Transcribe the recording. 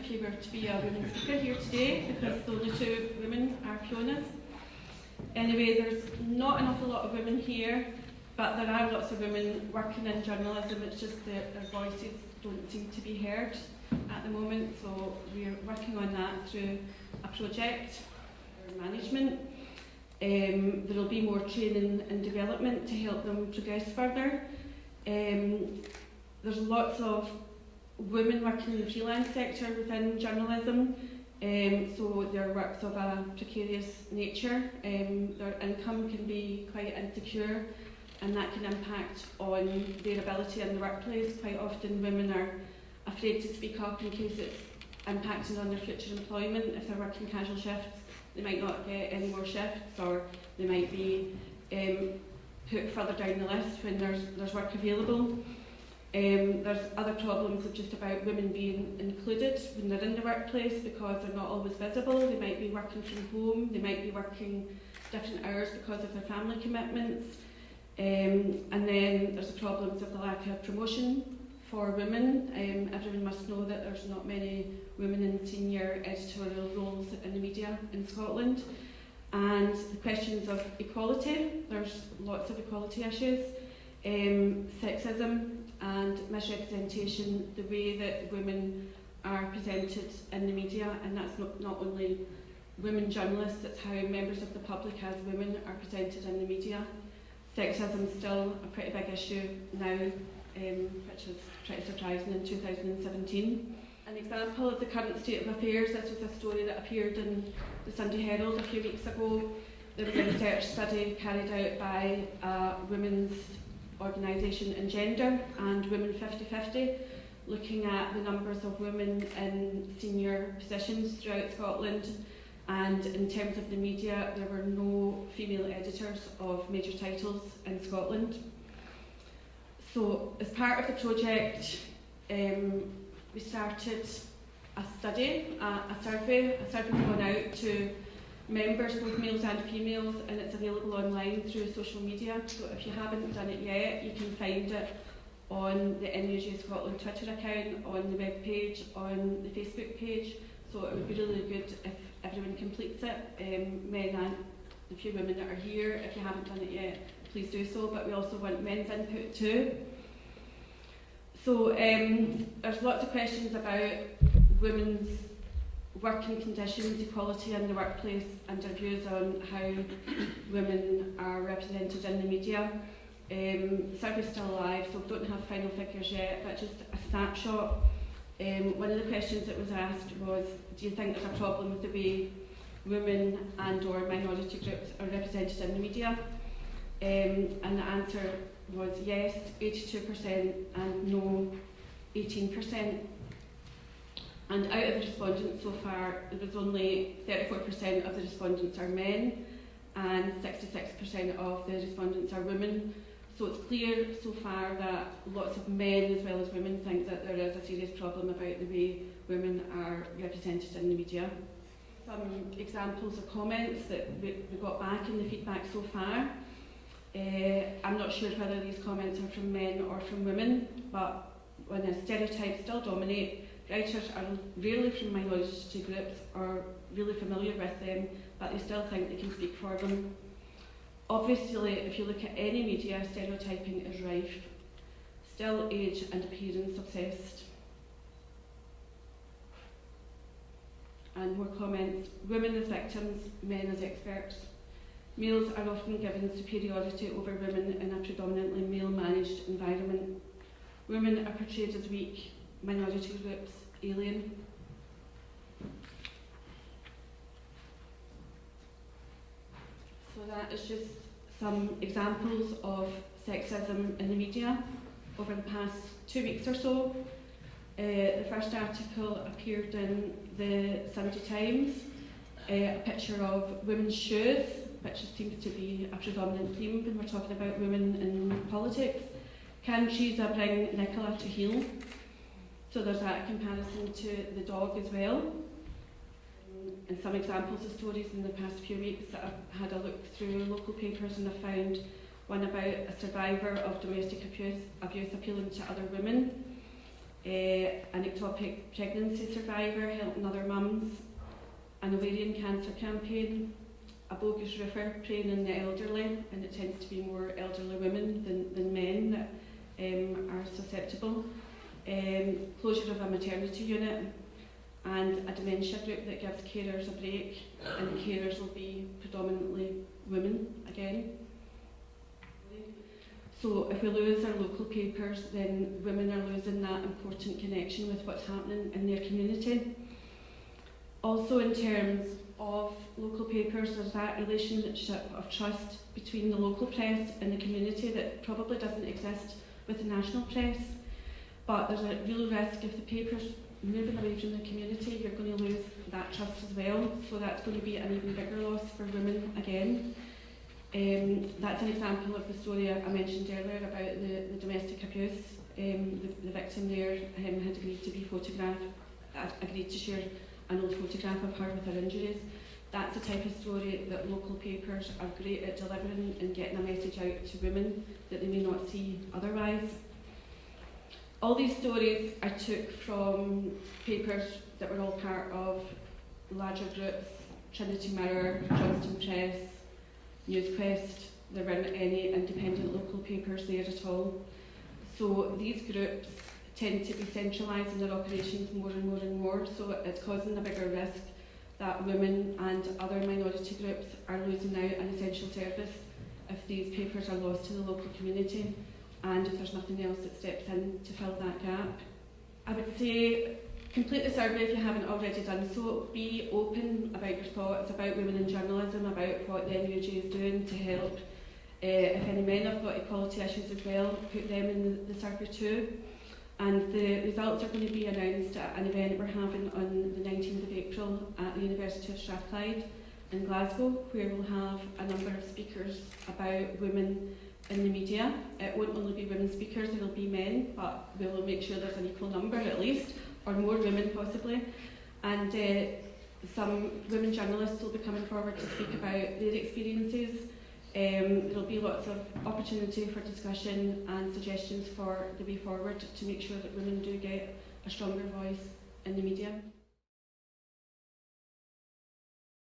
if you were to be a women's speaker here today, because the only two women are Fiona's. Anyway, there's not an awful lot of women here, but there are lots of women working in journalism. It's just that their voices don't seem to be heard at the moment, so we're working on that through a project for management. There will be more training and development to help them progress further. There's lots of women working in the freelance sector within journalism, so their work's of a precarious nature. Their income can be quite insecure, and that can impact on their ability in the workplace. Quite often women are afraid to speak up in case it's impacting on their future employment. If they're working casual shifts, they might not get any more shifts, or they might be put further down the list when there's work available. There's other problems of just about women being included when they're in the workplace, because they're not always visible. They might be working from home, they might be working different hours because of their family commitments. And then there's the problems of the lack of promotion for women. Everyone must know that there's not many women in senior editorial roles in the media in Scotland. And the questions of equality, there's lots of equality issues. Sexism and misrepresentation, the way that women are presented in the media, and that's not only women journalists, it's how members of the public as women are presented in the media. Sexism is still a pretty big issue now, which is pretty surprising in 2017. An example of the current state of affairs, this was a story that appeared in the Sunday Herald a few weeks ago. There was a research study carried out by a women's organisation in gender and Women 50/50, looking at the numbers of women in senior positions throughout Scotland, and in terms of the media, there were no female editors of major titles in Scotland. So as part of the project, we started a study, a survey gone out to members, both males and females, and it's available online through social media. So if you haven't done it yet, you can find it on the NUJ Scotland Twitter account, on the web page, on the Facebook page. So it would be really good if everyone completes it, men and the few women that are here. If you haven't done it yet, please do so, but we also want men's input too. So there's lots of questions about women's working conditions, equality in the workplace, and our views on how women are represented in the media. The survey's still alive, so we don't have final figures yet, but just a snapshot. One of the questions that was asked was, do you think there's a problem with the way women and or minority groups are represented in the media? And the answer was yes, 82%, and no, 18%. And out of the respondents so far, there was only 34% of the respondents are men, and 66% of the respondents are women. So it's clear so far that lots of men as well as women think that there is a serious problem about the way women are represented in the media. Some examples of comments that we got back in the feedback so far. I'm not sure whether these comments are from men or from women, but when the stereotypes still dominate, writers are rarely from minority groups or really familiar with them, but they still think they can speak for them. Obviously, if you look at any media, stereotyping is rife. Still age and appearance obsessed. And more comments. Women as victims, men as experts. Males are often given superiority over women in a predominantly male-managed environment. Women are portrayed as weak, minority groups, alien. So that is just some examples of sexism in the media over the past 2 weeks or so. The first article appeared in the Sunday Times, a picture of women's shoes, which seems to be a predominant theme when we're talking about women in politics. Can Teresa bring Nicola to heel? So there's that comparison to the dog as well. And some examples of stories in the past few weeks that I've had a look through local papers, and I've found one about a survivor of domestic abuse appealing to other women. an ectopic pregnancy survivor helping other mums, an ovarian cancer campaign, a bogus roofer preying on the elderly, and it tends to be more elderly women than men that are susceptible, closure of a maternity unit, and a dementia group that gives carers a break, and the carers will be predominantly women again. So if we lose our local papers, then women are losing that important connection with what's happening in their community. Also, in terms of local papers, there's that relationship of trust between the local press and the community that probably doesn't exist with the national press. But there's a real risk if the paper's moving away from the community, you're going to lose that trust as well. So that's going to be an even bigger loss for women again. That's an example of the story I mentioned earlier about the domestic abuse. The victim there had agreed to be photographed, agreed to share an old photograph of her with her injuries. That's the type of story that local papers are great at delivering and getting a message out to women that they may not see otherwise. All these stories I took from papers that were all part of larger groups, Trinity Mirror, Johnston Press, NewsQuest. There weren't any independent local papers there at all. So these groups tend to be centralising their operations more and more and more, so it's causing a bigger risk that women and other minority groups are losing out an essential service if these papers are lost to the local community and if there's nothing else that steps in to fill that gap. I would say complete the survey if you haven't already done so. Be open about your thoughts about women in journalism, about what the NUJ is doing to help. If any men have got equality issues as well, put them in the survey too. And the results are going to be announced at an event we're having on the 19th of April at the University of Strathclyde in Glasgow, where we'll have a number of speakers about women in the media. It won't only be women speakers, there will be men, but we will make sure there's an equal number at least, or more women possibly. And some women journalists will be coming forward to speak about their experiences. There'll be lots of opportunity for discussion and suggestions for the way forward to make sure that women do get a stronger voice in the media.